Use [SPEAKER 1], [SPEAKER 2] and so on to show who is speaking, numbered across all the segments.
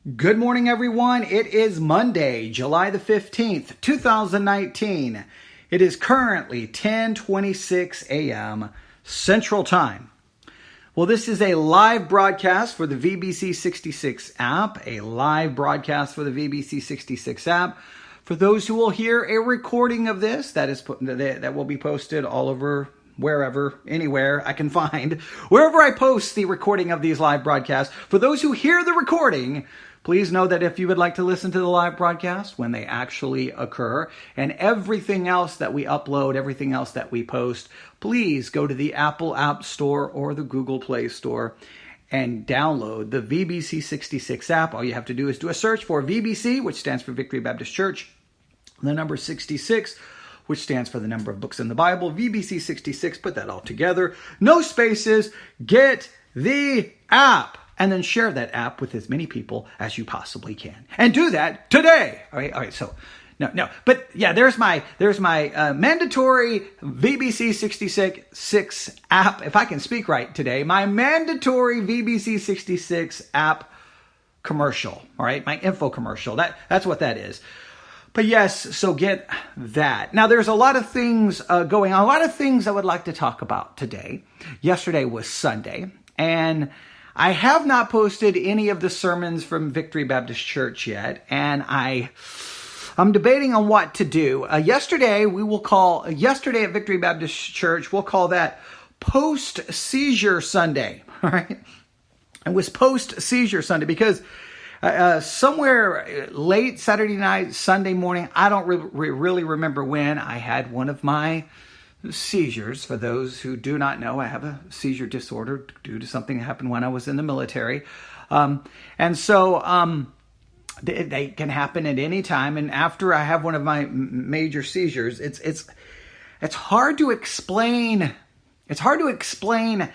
[SPEAKER 1] Good morning, everyone. It is Monday, July the 15th, 2019. It is currently 10:26 a.m. Central Time. Well, this is a live broadcast for the VBC 66 app, For those who will hear a recording of this, that will be posted all over wherever, anywhere I can find, wherever I post the recording of these live broadcasts. For those who hear the recording, please know that if you would like to listen to the live broadcast when they actually occur and everything else that we upload, everything else that we post, please go to the Apple App Store or the Google Play Store and download the VBC 66 app. All you have to do is do a search for VBC, which stands for Victory Baptist Church, the number 66, which stands for the number of books in the Bible, VBC 66, put that all together. No spaces, get the app. And then share that app with as many people as you possibly can. And do that today. All right. So, no. But yeah, there's my mandatory VBC 66 app. If I can speak right today, my mandatory VBC 66 app commercial. All right. My info commercial. That's what that is. But yes, so get that. Now, there's a lot of things going on. A lot of things I would like to talk about today. Yesterday was Sunday. And I have not posted any of the sermons from Victory Baptist Church yet, and I'm debating on what to do. Yesterday at Victory Baptist Church, we'll call that post-seizure Sunday, all right? It was post-seizure Sunday because somewhere late Saturday night, Sunday morning, I don't really remember when, I had one of my seizures. For those who do not know, I have a seizure disorder due to something that happened when I was in the military. They can happen at any time. And after I have one of my major seizures, it's hard to explain. It's hard to explain.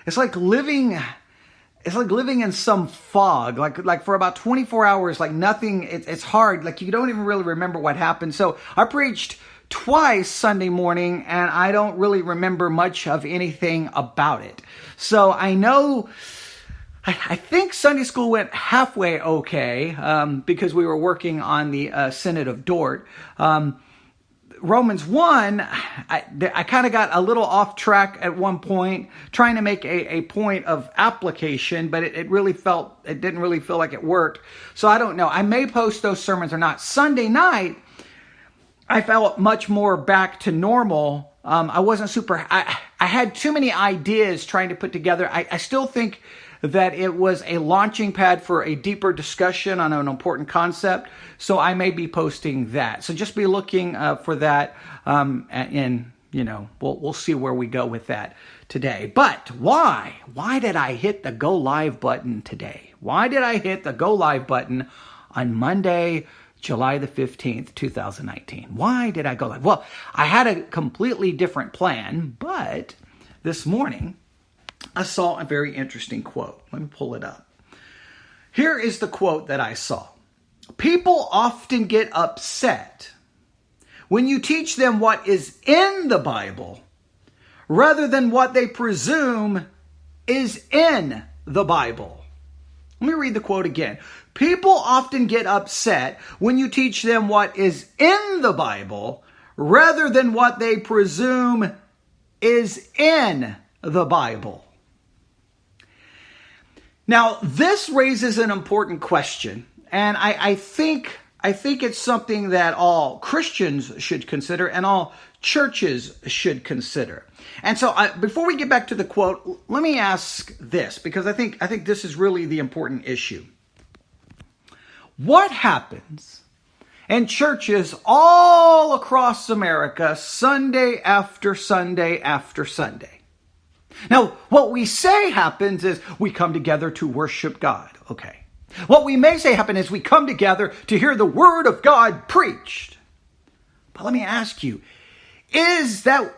[SPEAKER 1] It's like living in some fog, like for about 24 hours, like nothing. It's hard. Like you don't even really remember what happened. So I preached twice Sunday morning, and I don't really remember much of anything about it. So I know, I think Sunday school went halfway okay, because we were working on the Synod of Dort. Romans 1, I kind of got a little off track at one point, trying to make a point of application, but it didn't really feel like it worked. So I don't know. I may post those sermons or not. Sunday night, I felt much more back to normal. I wasn't I had too many ideas trying to put together. I still think that it was a launching pad for a deeper discussion on an important concept. So I may be posting that. So just be looking for that. We'll see where we go with that today. But why? Why did I hit the go live button today? Why did I hit the go live button on Monday, July the 15th, 2019. Why did I go live? Well, I had a completely different plan, but this morning I saw a very interesting quote. Let me pull it up. Here is the quote that I saw. People often get upset when you teach them what is in the Bible rather than what they presume is in the Bible. Let me read the quote again. People often get upset when you teach them what is in the Bible rather than what they presume is in the Bible. Now, this raises an important question, and I think it's something that all Christians should consider and all churches should consider. And so before we get back to the quote, let me ask this, because I think this is really the important issue. What happens in churches all across America Sunday after Sunday after Sunday? Now, what we say happens is we come together to worship God. Okay. What we may say happen is we come together to hear the word of God preached. But let me ask you, is that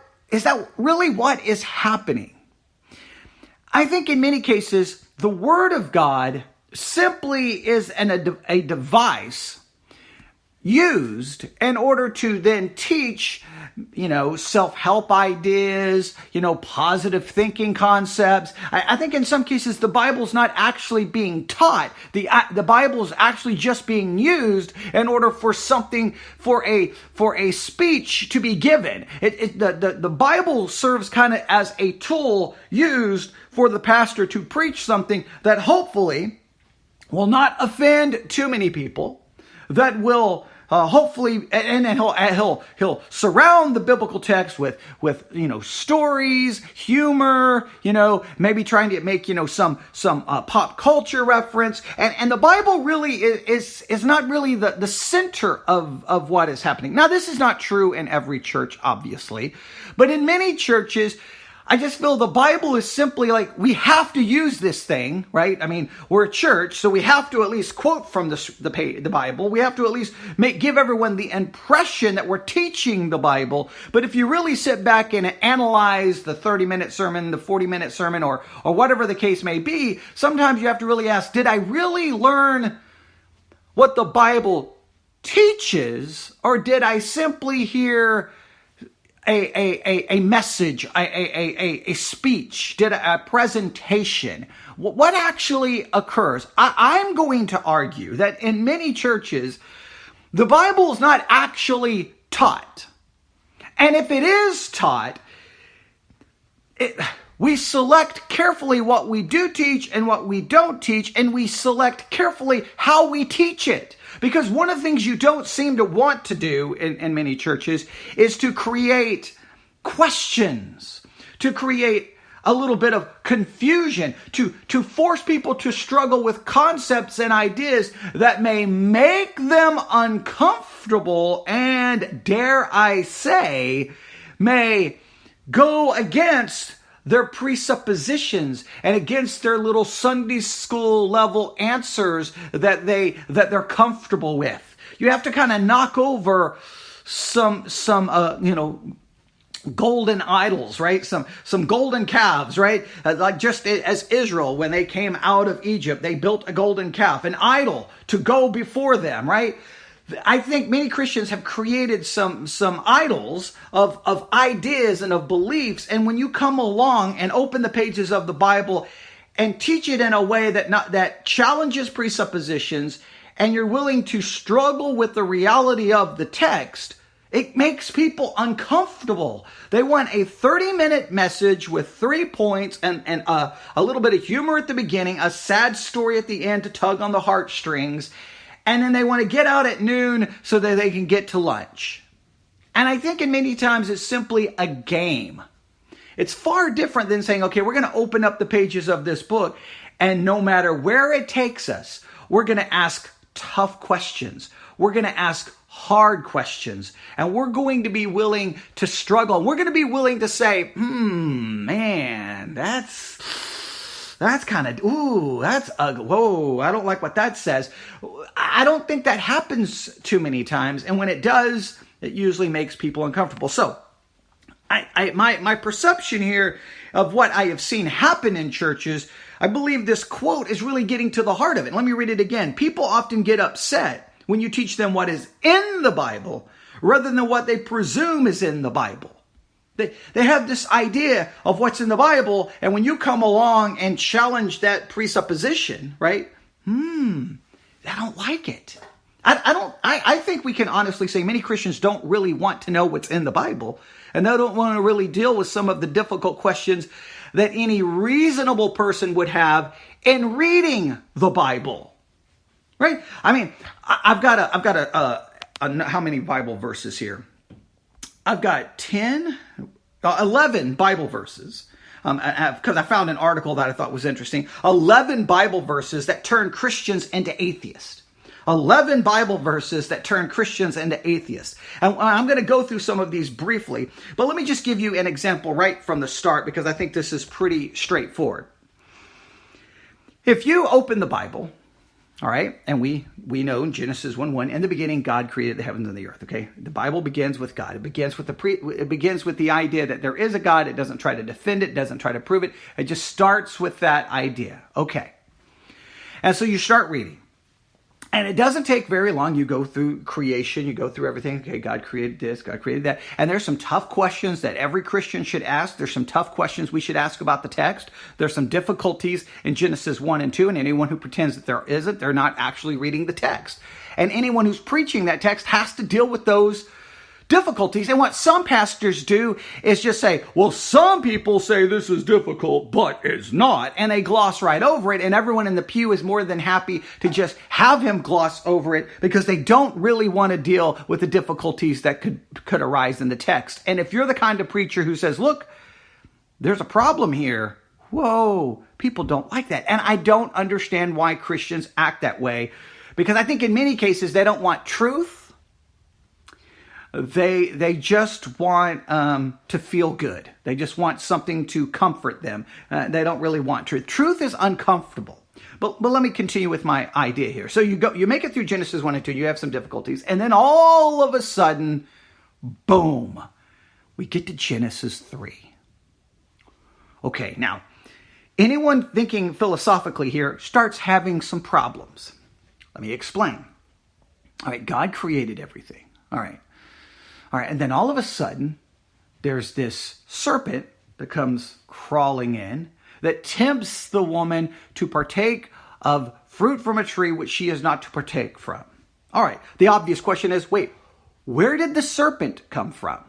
[SPEAKER 1] really what is happening? I think in many cases, the word of God simply is a device used in order to then teach self-help ideas, positive thinking concepts. I think in some cases the Bible's not actually being taught. The Bible's actually just being used in order for something, for a speech to be given. The Bible serves kind of as a tool used for the pastor to preach something that hopefully will not offend too many people, that will hopefully, and he'll surround the biblical text with stories, humor, maybe trying to make some pop culture reference, and the Bible really is not really the center of what is happening. Now, this is not true in every church, obviously, but in many churches, I just feel the Bible is simply like, we have to use this thing, right? I mean, we're a church, so we have to at least quote from the Bible. We have to at least give everyone the impression that we're teaching the Bible. But if you really sit back and analyze the 30-minute sermon, the 40-minute sermon, or whatever the case may be, sometimes you have to really ask, did I really learn what the Bible teaches, or did I simply hear a message, a speech, did a presentation? What actually occurs? I'm going to argue that in many churches, the Bible is not actually taught. And if it is taught, we select carefully what we do teach and what we don't teach, and we select carefully how we teach it. Because one of the things you don't seem to want to do in many churches is to create questions, to create a little bit of confusion, to force people to struggle with concepts and ideas that may make them uncomfortable and, dare I say, may go against their presuppositions and against their little Sunday school level answers that they're comfortable with. You have to kind of knock over some golden idols, right? Some golden calves, right? Like just as Israel, when they came out of Egypt, they built a golden calf, an idol to go before them, right? I think many Christians have created some idols of ideas and of beliefs. And when you come along and open the pages of the Bible and teach it in a way that challenges presuppositions, and you're willing to struggle with the reality of the text, it makes people uncomfortable. They want a 30-minute message with 3 points and a little bit of humor at the beginning, a sad story at the end to tug on the heartstrings. And then they want to get out at noon so that they can get to lunch. And I think in many times it's simply a game. It's far different than saying, okay, we're going to open up the pages of this book, and no matter where it takes us, we're going to ask tough questions. We're going to ask hard questions. And we're going to be willing to struggle. We're going to be willing to say, man, that's kind of, that's ugly. Whoa, I don't like what that says. I don't think that happens too many times. And when it does, it usually makes people uncomfortable. So my perception here of what I have seen happen in churches, I believe this quote is really getting to the heart of it. Let me read it again. People often get upset when you teach them what is in the Bible rather than what they presume is in the Bible. They have this idea of what's in the Bible, and when you come along and challenge that presupposition, right? I don't like it. I think we can honestly say many Christians don't really want to know what's in the Bible, and they don't want to really deal with some of the difficult questions that any reasonable person would have in reading the Bible, right? I mean, I've got how many Bible verses here? I've got 11 Bible verses, because I found an article that I thought was interesting. 11 Bible verses that turn Christians into atheists. 11 Bible verses that turn Christians into atheists. And I'm going to go through some of these briefly, but let me just give you an example right from the start, because I think this is pretty straightforward. If you open the Bible, all right, and we know in Genesis 1:1, in the beginning God created the heavens and the earth. Okay, the Bible begins with God. It begins with the idea that there is a God. It doesn't try to defend it, doesn't try to prove it. It just starts with that idea. Okay, and so you start reading, And it doesn't take very long. You go through creation, you go through everything. Okay, God created this, God created that. And there's some tough questions that every Christian should ask. There's some tough questions we should ask about the text. There's some difficulties in Genesis 1 and 2. And anyone who pretends that there isn't, they're not actually reading the text. And anyone who's preaching that text has to deal with those difficulties. And what some pastors do is just say, well, some people say this is difficult, but it's not. And they gloss right over it. And everyone in the pew is more than happy to just have him gloss over it because they don't really want to deal with the difficulties that could arise in the text. And if you're the kind of preacher who says, look, there's a problem here. Whoa, people don't like that. And I don't understand why Christians act that way, because I think in many cases they don't want truth. They just want to feel good. They just want something to comfort them. They don't really want truth. Truth is uncomfortable. But let me continue with my idea here. So you make it through Genesis 1 and 2. You have some difficulties. And then all of a sudden, boom, we get to Genesis 3. Okay, now, anyone thinking philosophically here starts having some problems. Let me explain. All right, God created everything. All right, and then all of a sudden, there's this serpent that comes crawling in that tempts the woman to partake of fruit from a tree which she is not to partake from. All right, the obvious question is, wait, where did the serpent come from?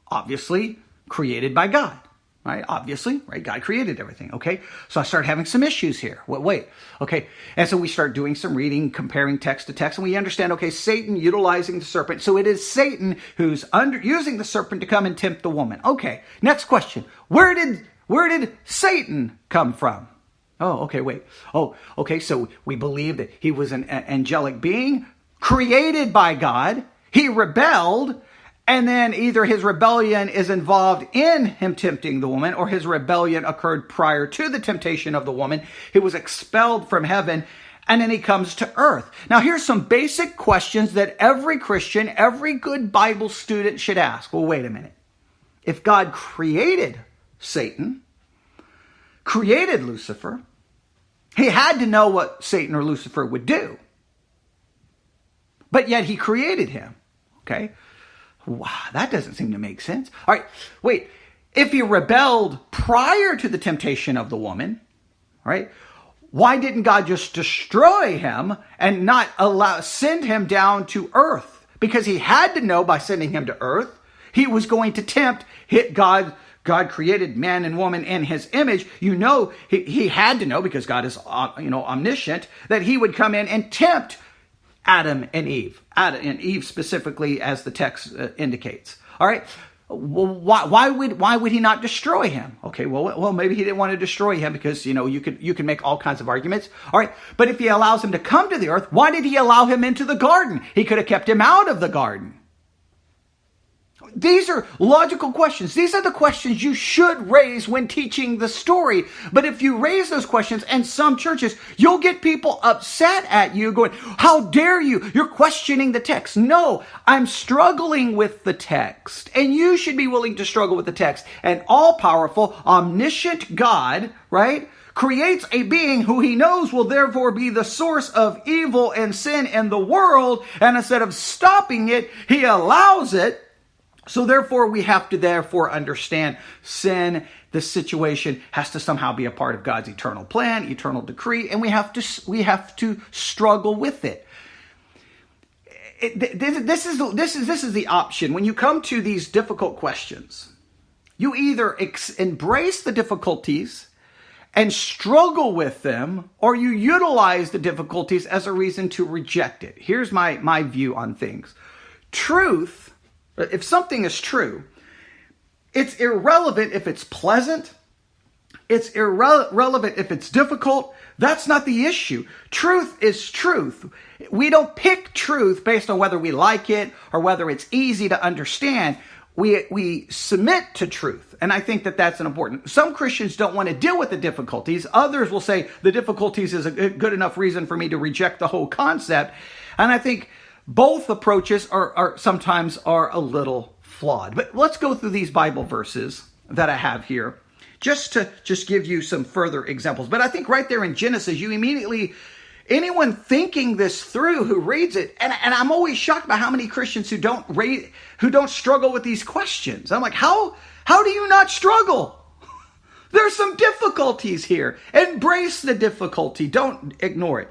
[SPEAKER 1] Obviously, created by God. Right? Obviously, right? God created everything. Okay. So I start having some issues here. Wait. Okay. And so we start doing some reading, comparing text to text, and we understand, okay, Satan utilizing the serpent. So it is Satan who's using the serpent to come and tempt the woman. Okay. Next question. Where did Satan come from? Oh, okay. Wait. Oh, okay. So we believe that he was an angelic being created by God. He rebelled. And then either his rebellion is involved in him tempting the woman, or his rebellion occurred prior to the temptation of the woman. He was expelled from heaven, and then he comes to earth. Now, here's some basic questions that every Christian, every good Bible student should ask. Well, wait a minute. If God created Satan, created Lucifer, he had to know what Satan or Lucifer would do. But yet he created him. Okay? Wow, that doesn't seem to make sense. All right, wait. If he rebelled prior to the temptation of the woman, right? Why didn't God just destroy him and not send him down to earth? Because he had to know by sending him to earth, he was going to tempt God. God created man and woman in his image. You know, he had to know, because God is omniscient, that he would come in and tempt Adam and Eve. Adam and Eve specifically, as the text indicates. All right. Well, why would he not destroy him? Okay. Well, maybe he didn't want to destroy him because, you can make all kinds of arguments. All right. But if he allows him to come to the earth, why did he allow him into the garden? He could have kept him out of the garden. These are logical questions. These are the questions you should raise when teaching the story. But if you raise those questions, and some churches, you'll get people upset at you going, how dare you? You're questioning the text. No, I'm struggling with the text. And you should be willing to struggle with the text. An all-powerful, omniscient God, right, creates a being who he knows will therefore be the source of evil and sin in the world. And instead of stopping it, he allows it. So therefore, we have to understand sin. This situation has to somehow be a part of God's eternal plan, eternal decree, and we have to struggle with it. This is the option. When you come to these difficult questions, you either embrace the difficulties and struggle with them, or you utilize the difficulties as a reason to reject it. Here's my view on things. Truth. If something is true, it's irrelevant if it's pleasant. It's irrelevant if it's difficult. That's not the issue. Truth is truth. We don't pick truth based on whether we like it or whether it's easy to understand. We submit to truth. And I think that that's an important. Some Christians don't want to deal with the difficulties. Others will say the difficulties is a good enough reason for me to reject the whole concept. And I think both approaches are sometimes a little flawed. But let's go through these Bible verses that I have here just to give you some further examples. But I think right there in Genesis, you immediately anyone thinking this through who reads it, and I'm always shocked by how many Christians who don't struggle with these questions. I'm like, how do you not struggle? There's some difficulties here. Embrace the difficulty. Don't ignore it.